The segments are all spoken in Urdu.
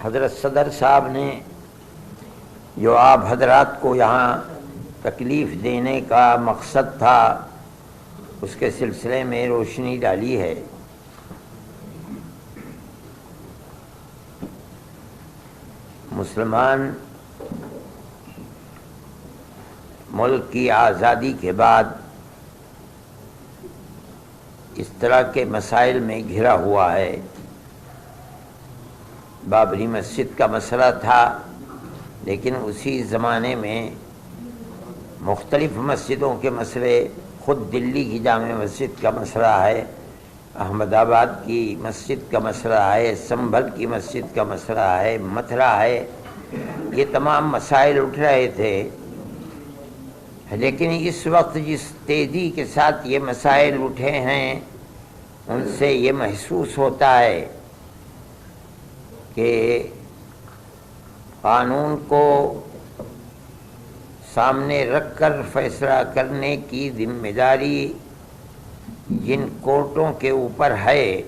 حضرت صدر صاحب نے جو آپ حضرات کو یہاں تکلیف دینے کا مقصد تھا اس کے سلسلے میں روشنی ڈالی ہے۔ مسلمان ملک کی آزادی کے بعد اس طرح کے مسائل میں گھرا ہوا ہے۔ بابری مسجد کا مسئلہ تھا، لیکن اسی زمانے میں مختلف مسجدوں کے مسئلے، خود دلی کی جامع مسجد کا مسئلہ ہے، احمد آباد کی مسجد کا مسئلہ ہے، سنبھل کی مسجد کا مسئلہ ہے، متھرا ہے، یہ تمام مسائل اٹھ رہے تھے۔ لیکن اس وقت جس تیزی کے ساتھ یہ مسائل اٹھے ہیں ان سے یہ محسوس ہوتا ہے کہ قانون کو سامنے رکھ کر فیصلہ کرنے کی ذمہ داری جن کورٹوں کے اوپر ہے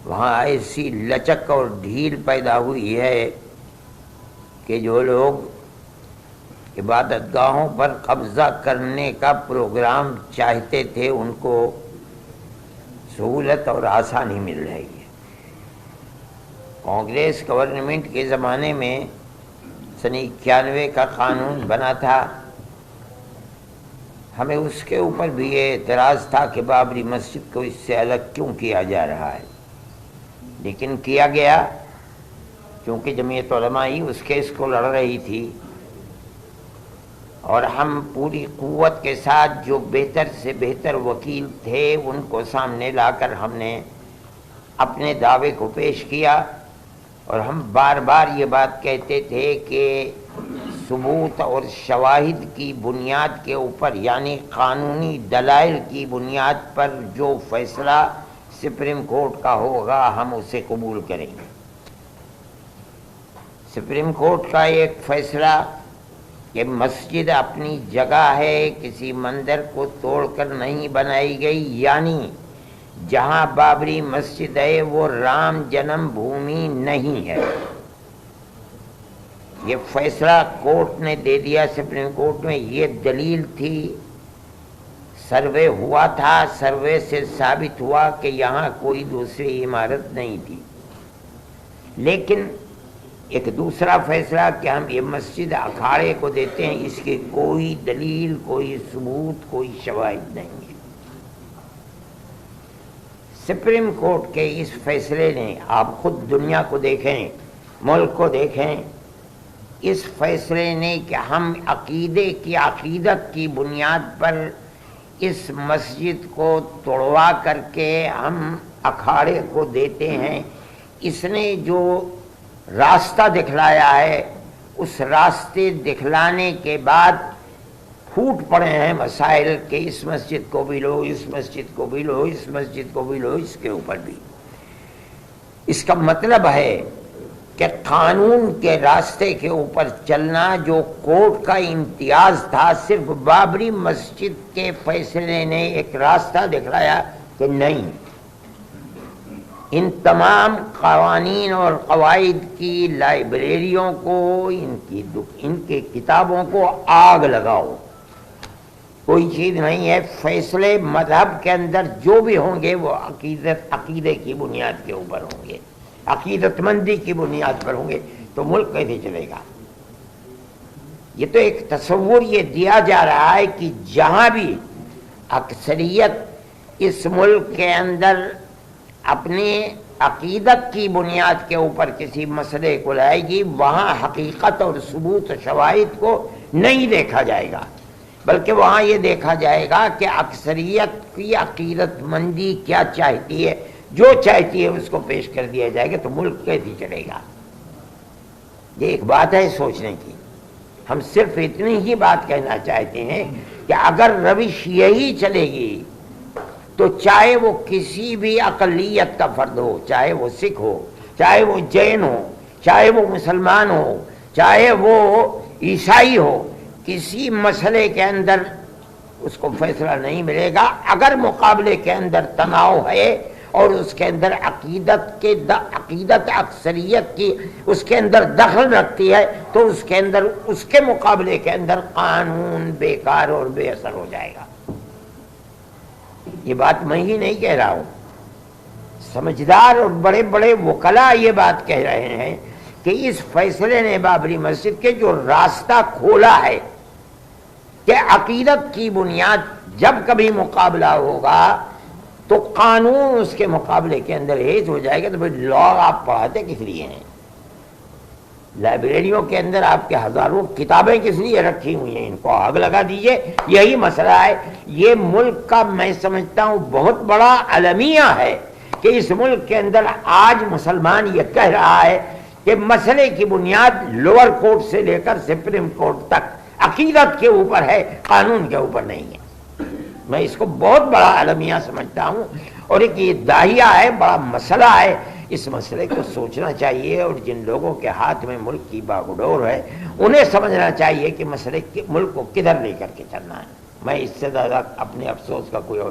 وہاں ایسی لچک اور ڈھیل پیدا ہوئی ہے کہ جو لوگ عبادت گاہوں پر قبضہ کرنے کا پروگرام چاہتے تھے ان کو سہولت اور آسانی مل رہی ہے۔ کانگریس گورنمنٹ کے زمانے میں سن 91 کا قانون بنا تھا، ہمیں اس کے اوپر بھی یہ اعتراض تھا کہ بابری مسجد کو اس سے الگ کیوں کیا جا رہا ہے، لیکن کیا گیا کیونکہ جمعیت علماء اس کیس کو لڑ رہی تھی، اور ہم پوری قوت کے ساتھ جو بہتر سے بہتر وکیل تھے ان کو سامنے لا کر ہم نے اپنے دعوے کو پیش کیا، اور ہم بار بار یہ بات کہتے تھے کہ ثبوت اور شواہد کی بنیاد کے اوپر، یعنی قانونی دلائل کی بنیاد پر جو فیصلہ سپریم کورٹ کا ہوگا ہم اسے قبول کریں گے۔ سپریم کورٹ کا ایک فیصلہ کہ مسجد اپنی جگہ ہے، کسی مندر کو توڑ کر نہیں بنائی گئی، یعنی جہاں بابری مسجد ہے وہ رام جنم بھومی نہیں ہے، یہ فیصلہ کورٹ نے دے دیا سپریم کورٹ میں۔ یہ دلیل تھی، سروے ہوا تھا، سروے سے ثابت ہوا کہ یہاں کوئی دوسری عمارت نہیں تھی۔ لیکن ایک دوسرا فیصلہ کہ ہم یہ مسجد اکھاڑے کو دیتے ہیں، اس کی کوئی دلیل، کوئی ثبوت، کوئی شواہد نہیں ہے۔ سپریم کورٹ کے اس فیصلے نے، آپ خود دنیا کو دیکھیں، ملک کو دیکھیں، اس فیصلے نے کہ ہم عقیدے کی عقیدت کی بنیاد پر اس مسجد کو توڑوا کر کے ہم اکھاڑے کو دیتے ہیں، اس نے جو راستہ دکھلایا ہے، اس راستے دکھلانے کے بعد پھوٹ پڑے ہیں مسائل کہ اس مسجد کو بھی لو، اس مسجد کو بھی لو، اس مسجد کو بھی لو، اس کے اوپر بھی۔ اس کا مطلب ہے کہ قانون کے راستے کے اوپر چلنا جو کورٹ کا امتیاز تھا، صرف بابری مسجد کے فیصلے نے ایک راستہ دکھلایا کہ نہیں، ان تمام قوانین اور قواعد کی لائبریریوں کو، ان کی کتابوں کو آگ لگاؤ، کوئی چیز نہیں ہے۔ فیصلے مذہب کے اندر جو بھی ہوں گے وہ عقیدے کی بنیاد کے اوپر ہوں گے، عقیدت مندی کی بنیاد پر ہوں گے، تو ملک کیسے چلے گا؟ یہ تو ایک تصور یہ دیا جا رہا ہے کہ جہاں بھی اکثریت اس ملک کے اندر اپنی عقیدت کی بنیاد کے اوپر کسی مسئلے کو لائے گی، وہاں حقیقت اور ثبوت و شواہد کو نہیں دیکھا جائے گا، بلکہ وہاں یہ دیکھا جائے گا کہ اکثریت کی عقیدت مندی کیا چاہتی ہے، جو چاہتی ہے اس کو پیش کر دیا جائے گا، تو ملک کیسے چلے گا؟ یہ ایک بات ہے سوچنے کی۔ ہم صرف اتنی ہی بات کہنا چاہتے ہیں کہ اگر روش یہی چلے گی تو چاہے وہ کسی بھی اقلیت کا فرد ہو، چاہے وہ سکھ ہو، چاہے وہ جین ہو، چاہے وہ مسلمان ہو، چاہے وہ عیسائی ہو، کسی مسئلے کے اندر اس کو فیصلہ نہیں ملے گا۔ اگر مقابلے کے اندر تناؤ ہے اور اس کے اندر عقیدت اکثریت کی اس کے اندر دخل رکھتی ہے تو اس کے اندر اس کے مقابلے کے اندر قانون بیکار اور بے اثر ہو جائے گا۔ یہ بات میں ہی نہیں کہہ رہا ہوں، سمجھدار اور بڑے بڑے وکلاء یہ بات کہہ رہے ہیں کہ اس فیصلے نے بابری مسجد کے جو راستہ کھولا ہے کہ عقیدت کی بنیاد جب کبھی مقابلہ ہوگا تو قانون اس کے مقابلے کے اندر ہیج ہو جائے گا، تو پھر لا آپ پڑھاتے کس لیے ہیں؟ لائبریریوں کے اندر آپ کے ہزاروں کتابیں کس لیے رکھی ہوئی ہیں؟ ان کو آگ لگا دیجئے۔ یہی مسئلہ ہے، یہ ملک کا میں سمجھتا ہوں بہت بڑا المیہ ہے کہ اس ملک کے اندر آج مسلمان یہ کہہ رہا ہے کہ مسئلے کی بنیاد لوور کورٹ سے لے کر سپریم کورٹ تک عقیدت کے اوپر ہے، قانون کے اوپر نہیں ہے۔ میں اس کو بہت بڑا المیہ سمجھتا ہوں، اور ایک یہ داہیہ ہے، بڑا مسئلہ ہے۔ اس مسئلے کو سوچنا چاہیے، اور جن لوگوں کے ہاتھ میں ملک کی باغڈور ہے انہیں سمجھنا چاہیے کہ مسئلے ملک کو کدھر لے کر کے چلنا ہے۔ میں اس سے زیادہ اپنے افسوس کا کوئی اور